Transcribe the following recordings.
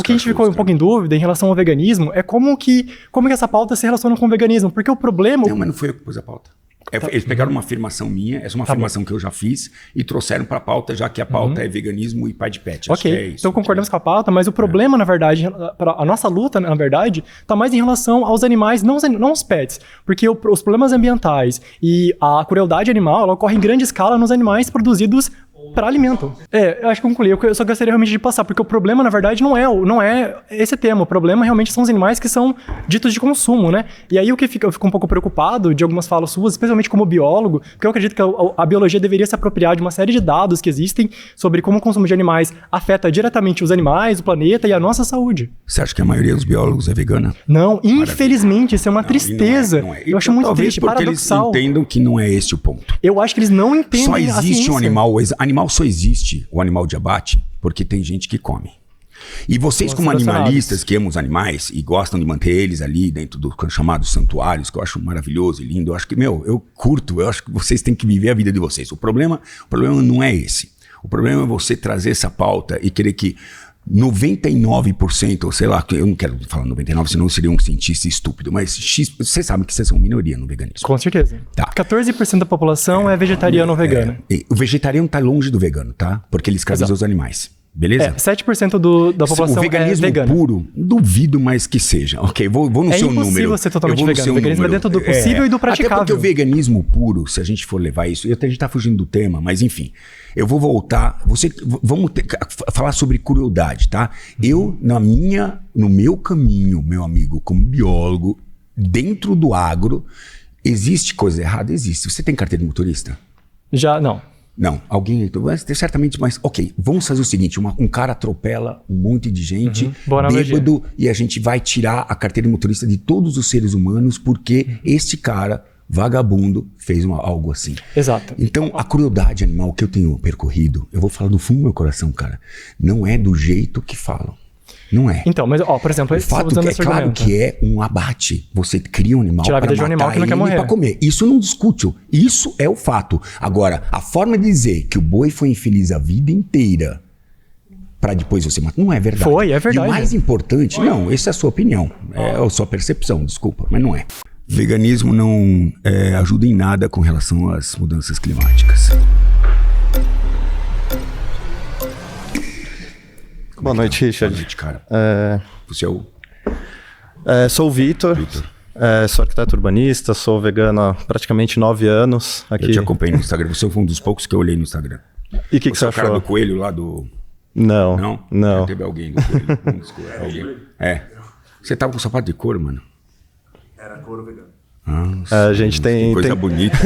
que a gente ficou um pouco em dúvida em relação ao veganismo é como que essa pauta se relaciona com o veganismo. Porque o problema... Não, mas não foi eu que pus a pauta. Eles pegaram uma afirmação minha, essa é uma afirmação que eu já fiz, e trouxeram para a pauta, já que a pauta é veganismo e pai de pet. Ok, é isso, então concordamos com a pauta, mas o problema, na verdade, a nossa luta, na verdade, está mais em relação aos animais, não aos pets. Porque os problemas ambientais e a crueldade animal, ela ocorre em grande escala nos animais produzidos para alimento. Eu acho que concluí. Eu só gostaria realmente de passar, porque o problema, na verdade, não é esse tema. O problema realmente são os animais que são ditos de consumo, né? E aí eu fico um pouco preocupado de algumas falas suas, especialmente como biólogo, porque eu acredito que a biologia deveria se apropriar de uma série de dados que existem sobre como o consumo de animais afeta diretamente os animais, o planeta e a nossa saúde. Você acha que a maioria dos biólogos é vegana? Não, infelizmente, isso é uma tristeza. Não é. Eu acho muito triste, porque paradoxal. eles entendam que não é esse o ponto. Eu acho que eles não entendem Só a existe ciência. um animal só existe o animal de abate porque tem gente que come. E vocês, como animalistas que amam os animais e gostam de manter eles ali dentro dos chamados santuários, que eu acho maravilhoso e lindo, eu acho que, eu curto, eu acho que vocês têm que viver a vida de vocês. O problema não é esse. O problema é você trazer essa pauta e querer que 99%, ou sei lá, eu não quero falar 99%, senão eu seria um cientista estúpido, mas vocês sabem que vocês são minoria no veganismo. Com certeza. Tá. 14% da população é vegetariano ou vegano. O vegetariano tá longe do vegano, tá? Porque ele escraviza os animais. Beleza? 7% da população o veganismo é vegana. Puro, duvido mais que seja. Ok, vou no seu número. É impossível ser totalmente vegano. O veganismo é dentro do possível e do praticável. Até porque o veganismo puro, se a gente for levar isso... A gente tá fugindo do tema, mas enfim. Eu vou voltar... Vamos falar sobre crueldade, tá? Eu, no meu caminho, meu amigo, como biólogo, dentro do agro, existe coisa errada? Existe. Você tem carteira de motorista? Já, não. Não, alguém... Certamente, mas... Ok, vamos fazer o seguinte. Um cara atropela um monte de gente, bêbado, e a gente vai tirar a carteira de motorista de todos os seres humanos porque este cara, vagabundo, fez algo assim. Exato. Então, a crueldade animal que eu tenho percorrido, eu vou falar do fundo do meu coração, cara, não é do jeito que falam. Não é. Então, mas, por exemplo... O fato é claro que é um abate. Você cria um animal para matar animal que não quer ele para comer. Isso não discute. Isso é o fato. Agora, a forma de dizer que o boi foi infeliz a vida inteira para depois você matar, não é verdade. É verdade. E o mais importante... Não, essa é a sua opinião. É a sua percepção, desculpa, mas não é. Veganismo não ajuda em nada com relação às mudanças climáticas. Boa noite, Richard. Boa noite, cara. Você é o... Sou o Vitor. Sou arquiteto urbanista, sou vegano há praticamente 9 anos. Aqui. Eu te acompanhei no Instagram. Você foi um dos poucos que eu olhei no Instagram. E o que você achou? O cara do coelho lá do... Não. Já teve alguém do coelho. Você tava com sapato de couro, mano? Era couro vegano. A gente tem... Coisa bonita.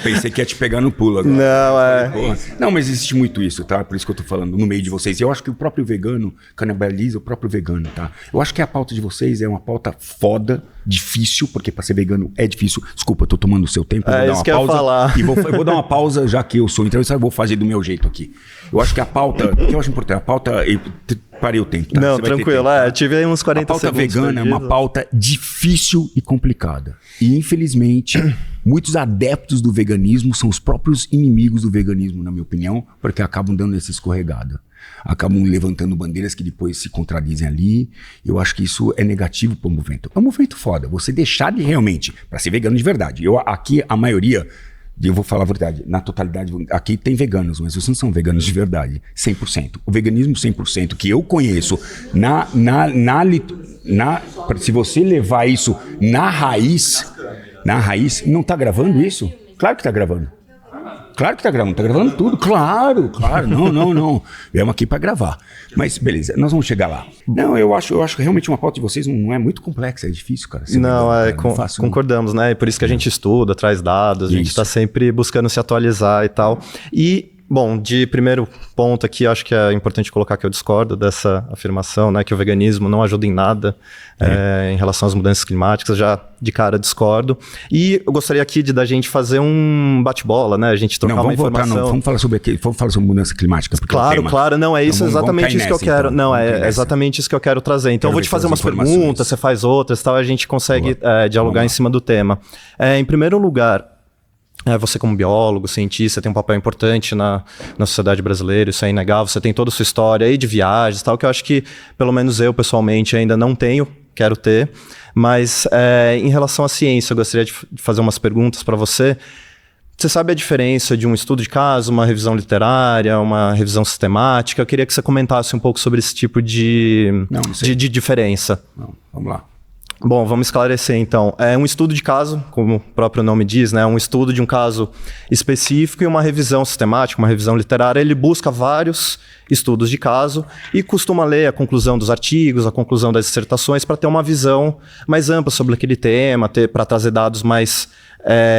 Pensei que ia te pegar no pulo agora. Não, Não, mas existe muito isso, tá? Por isso que eu tô falando no meio de vocês. Eu acho que o próprio vegano canibaliza o próprio vegano, tá? Eu acho que a pauta de vocês é uma pauta foda, difícil, porque pra ser vegano é difícil. Desculpa, eu tô tomando o seu tempo. É isso que eu ia falar. E eu vou dar uma pausa, já que eu sou entrevistado, eu vou fazer do meu jeito aqui. Eu acho que a pauta, o que eu acho importante, a pauta... Parei o tempo, tá? Não, tranquilo. Tive aí uns 40 segundos. A pauta vegana é uma pauta difícil e complicada. E, infelizmente, muitos adeptos do veganismo são os próprios inimigos do veganismo, na minha opinião, porque acabam dando essa escorregada. Acabam levantando bandeiras que depois se contradizem ali. Eu acho que isso é negativo para o movimento. É um movimento foda. Você deixar de realmente, para ser vegano de verdade. Aqui, a maioria... Eu vou falar a verdade, na totalidade, aqui tem veganos, mas vocês não são veganos de verdade, 100%. O veganismo 100% que eu conheço, se você levar isso na raiz, não tá gravando isso? Claro que tá gravando. Claro que tá gravando tudo, claro, não. Viemos aqui para gravar. Mas beleza, nós vamos chegar lá. Não, eu acho que realmente uma pauta de vocês não é muito complexa, é difícil, cara. Concordamos, né? E por isso que a gente estuda, traz dados, a gente tá sempre buscando se atualizar e tal. E, bom, de primeiro ponto aqui, acho que é importante colocar que eu discordo dessa afirmação, né? Que o veganismo não ajuda em nada em relação às mudanças climáticas, já de cara discordo. E eu gostaria aqui da gente fazer um bate-bola, né? A gente trocar uma informação. Vamos falar sobre mudança climática. Claro, não, é isso, exatamente isso que eu quero. Então. Não, é exatamente isso que eu quero trazer. Então eu vou te fazer umas perguntas, você faz outras, tal, a gente consegue dialogar em cima do tema. Em primeiro lugar, Você como biólogo, cientista, tem um papel importante na sociedade brasileira, isso é inegável. Você tem toda a sua história aí de viagens e tal, que eu acho que, pelo menos eu, pessoalmente, ainda não tenho, quero ter. Mas, em relação à ciência, eu gostaria de fazer umas perguntas para você. Você sabe a diferença de um estudo de caso, uma revisão literária, uma revisão sistemática? Eu queria que você comentasse um pouco sobre esse tipo de diferença. Não, vamos lá. Bom, vamos esclarecer então. É um estudo de caso, como o próprio nome diz, né? Um estudo de um caso específico e uma revisão sistemática, uma revisão literária. Ele busca vários estudos de caso e costuma ler a conclusão dos artigos, a conclusão das dissertações para ter uma visão mais ampla sobre aquele tema, para trazer dados mais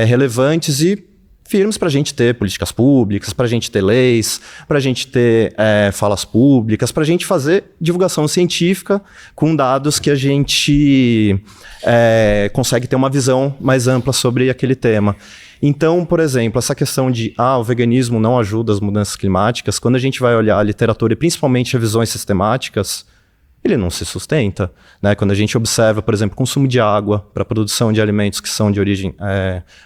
relevantes e firmes para a gente ter políticas públicas, para a gente ter leis, para a gente ter falas públicas, para a gente fazer divulgação científica com dados que a gente consegue ter uma visão mais ampla sobre aquele tema. Então, por exemplo, essa questão de o veganismo não ajuda as mudanças climáticas, quando a gente vai olhar a literatura e principalmente revisões sistemáticas, ele não se sustenta, né? Quando a gente observa, por exemplo, o consumo de água para a produção de alimentos que são de origem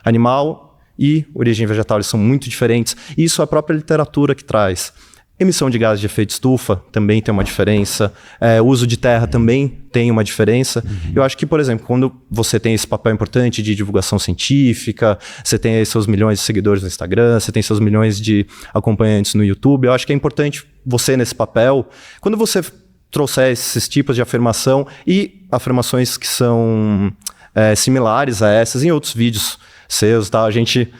animal e origem vegetal, eles são muito diferentes. Isso é a própria literatura que traz. Emissão de gases de efeito estufa também tem uma diferença. O uso de terra também tem uma diferença. Eu acho que, por exemplo, quando você tem esse papel importante de divulgação científica, você tem aí seus milhões de seguidores no Instagram, você tem seus milhões de acompanhantes no YouTube, eu acho que é importante você nesse papel, quando você trouxer esses tipos de afirmação e afirmações que são similares a essas em outros vídeos seus, tá? A gente,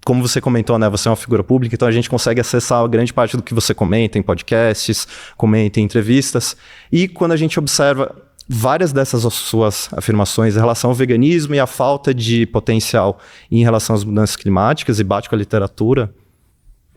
como você comentou, né? Você é uma figura pública, então a gente consegue acessar a grande parte do que você comenta em podcasts, comenta em entrevistas. E quando a gente observa várias dessas suas afirmações em relação ao veganismo e a falta de potencial em relação às mudanças climáticas e bate com a literatura,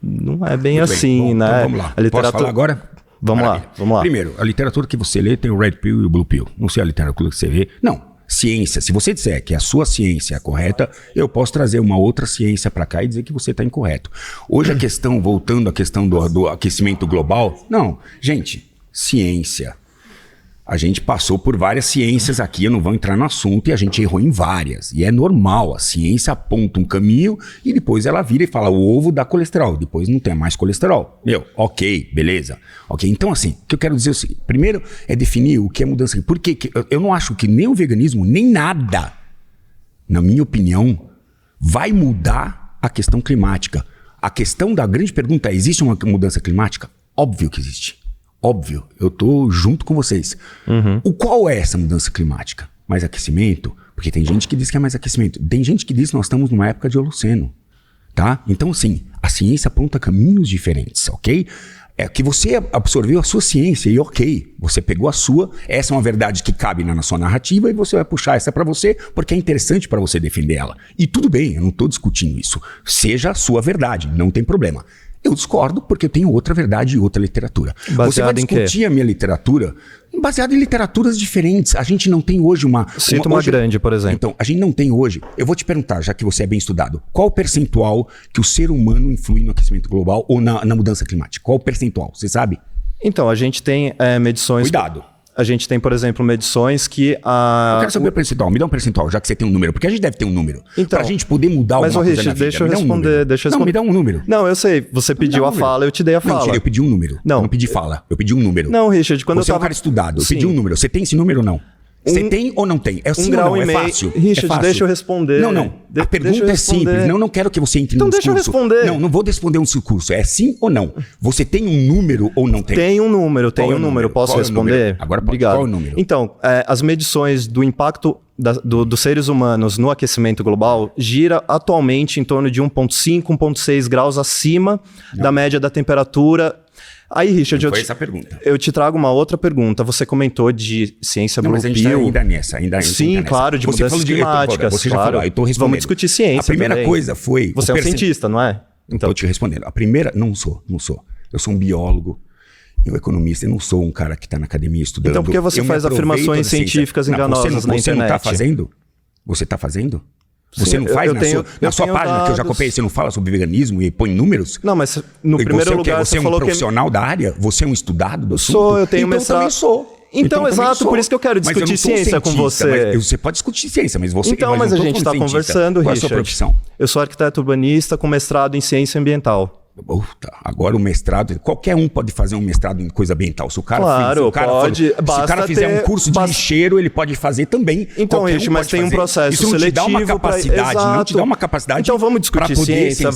não é bem muito assim, bem. Bom, né? Então vamos lá. A literatura... Posso falar agora? Vamos lá. Primeiro, a literatura que você lê tem o Red Pill e o Blue Pill. Não sei a literatura que você vê. Não. Ciência. Se você disser que a sua ciência é correta, eu posso trazer uma outra ciência para cá e dizer que você está incorreto. Hoje a questão, voltando à questão do aquecimento global, não. Gente, ciência. A gente passou por várias ciências aqui, eu não vou entrar no assunto, e a gente errou em várias. E é normal, a ciência aponta um caminho e depois ela vira e fala, o ovo dá colesterol, depois não tem mais colesterol. Ok, beleza. Ok, então assim, o que eu quero dizer é o seguinte, primeiro é definir o que é mudança. Porque eu não acho que nem o veganismo, nem nada, na minha opinião, vai mudar a questão climática. A questão da grande pergunta é, existe uma mudança climática? Óbvio que existe. Óbvio, eu tô junto com vocês. Qual é essa mudança climática? Mais aquecimento? Porque tem gente que diz que é mais aquecimento. Tem gente que diz que nós estamos numa época de Holoceno. Tá? Então, assim, a ciência aponta caminhos diferentes, ok? É que você absorveu a sua ciência e ok, você pegou a sua, essa é uma verdade que cabe na sua narrativa e você vai puxar essa para você porque é interessante para você defender ela. E tudo bem, eu não tô discutindo isso. Seja a sua verdade, não tem problema. Eu discordo porque eu tenho outra verdade e outra literatura. Baseado você vai discutir a minha literatura baseado em literaturas diferentes. A gente não tem hoje uma... Cita uma grande, por exemplo. Então, a gente não tem hoje... Eu vou te perguntar, já que você é bem estudado, qual o percentual que o ser humano influi no aquecimento global ou na mudança climática? Qual o percentual? Você sabe? Então, a gente tem medições... Cuidado. A gente tem, por exemplo, medições que Eu quero saber o percentual. Me dá um percentual, já que você tem um número. Porque a gente deve ter um número. Então, pra gente poder mudar alguma coisa Richard, na vida. deixa eu responder. Não, me dá um número. Não, eu sei. Você pediu a fala, eu te dei a fala. Mentira, eu pedi um número. Não. Eu não pedi fala. Eu pedi um número. Não, Richard, quando você eu tava... é um cara estudado. Eu Sim. pedi um número. Você tem esse número ou não? Você tem ou não tem? É sim grau ou não? e meio. É fácil. Richard, é fácil. deixa eu responder. Não. A pergunta é simples. Não quero que você entre então num discurso. Então deixa eu responder. Não vou responder um discurso. É sim ou não? Você tem um número ou não tem? Tem um número, Posso responder? Agora pode. Obrigado. Qual é o número? Então, as medições do impacto dos seres humanos no aquecimento global gira atualmente em torno de 1,5, 1,6 graus acima da média da temperatura. Aí, Richard, essa pergunta. Eu te trago uma outra pergunta. Você comentou de ciência Blue Pill. Mas a gente está ainda nessa. Sim, claro, de mudanças climáticas. Você já claro. falou, eu estou respondendo. Vamos discutir ciência A primeira também. coisa foi... Você é um cientista, não é? Então, estou te respondendo. A primeira... Não sou. Eu sou um biólogo. Eu economista, eu não sou um cara que está na academia estudando. Então por que você faz afirmações científicas enganosas na internet? Você não está fazendo? Você está fazendo? Você não faz na sua página dados. Que eu já copiei, você não fala sobre veganismo e põe números? Não, mas no primeiro lugar você é um profissional da área? Você é um estudado do assunto? Eu tenho então, mestrado. Eu também sou. Então, exato, por isso que eu quero discutir ciência com você. Você pode discutir ciência, mas você... Então, mas a gente está conversando, Richard. Qual é a sua profissão? Eu sou arquiteto urbanista com mestrado em ciência ambiental. Agora o mestrado, qualquer um pode fazer um mestrado em coisa ambiental. Se o cara, pode, se o cara fizer um curso de lixeiro, ele pode fazer também. Então, mas tem um processo seletivo. Isso não te dá uma capacidade, não te dá uma capacidade. Então vamos discutir ciência.